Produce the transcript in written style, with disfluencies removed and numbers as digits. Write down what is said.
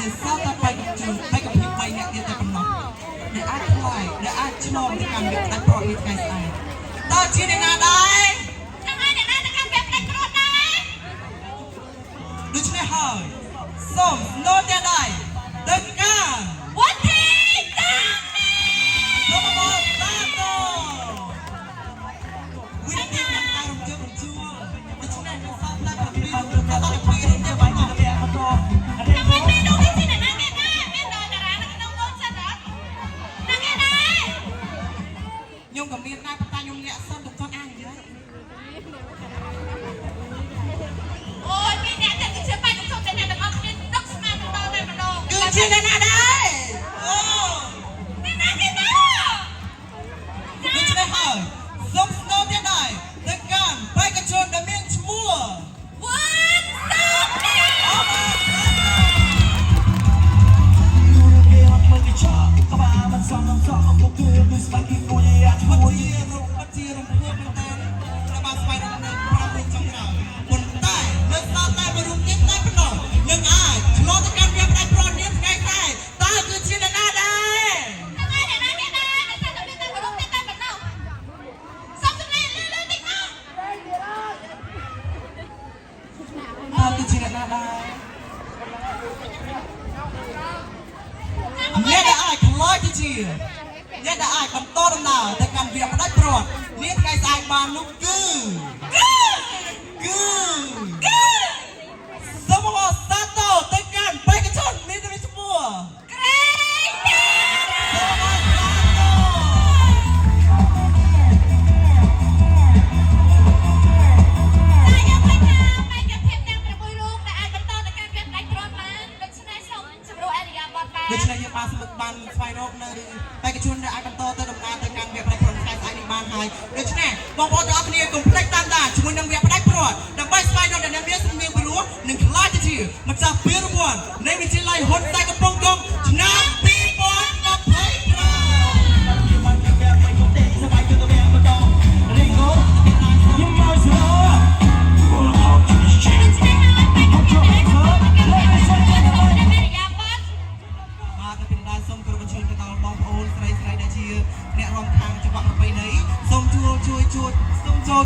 មានសតបច្ចុប្បន្នហើយកំពី3អ្នកទៀតតែប៉ុណ្ណោះដែលអាចខ្លាយដែលអាចឆ្លងទៅកាន់វាផ្ដាច់ប្រត់នេះថ្ងៃស្អែកតើជាអ្នកណាដែរចាំឲ្យអ្នកណាទៅកាន់វាផ្ដាច់ប្រត់ដែរដូច្នេះហើយសូមលោកអ្នកដែរទៅកាន់វត្តទីតាសូមមកតាមតវិធីការរំជើបរំជួលដូច្នេះសូមតាមពីដល់ពីនេះបានមកពីមកតខ្ញុំមិនដឹងពីអ្នកណាមានដល់តារានៅក្នុងវត្តសិនអត់ណាគេដែរខ្ញុំក៏មានដែរប៉ុន្តែខ្ញុំលាក់សិនទៅគាត់អាននិយាយអូយមានអ្នកតែជឿបាយទៅសុំតែអ្នកទាំងអស់គ្នាដឹកស្មារតីដល់តែម្ដងគឺជាអ្នកណាដែរអូអ្នកណាគេដែរដូច្នេះហើយសូមស្នូទៀតដែរទៅកាន់បេក្ខជនដែលមានឈ្មោះវ៉ាន់សាប់គឺជាអ្នកណាដែរអ្នកដែលអាចខ្លោចទៅជាអ្នកដែលអាចបន្តដំណើរទៅកាន់វាផ្ដាច់ព្រាត់នាថ្ងៃស្អែកបាននោះគឺសូមមកសាទរទៅកាន់បេក្ខជនមានឈ្មោះក្រេងសូមមកសាទរដូច្នេះយើងបានស្មិទ្ធបានស្វែងរកនៅបេក្ខជនដែលអាចបន្តទៅដំណើរទៅកាន់វគ្គផ្ដាច់ព្រាត់ថ្ងៃស្អែកនេះបានហើយដូច្នេះបងប្អូនទាំងអស់គ្នាកុំភ្លេចតាមដានជាមួយនឹងវគ្គផ្ដាច់ព្រាត់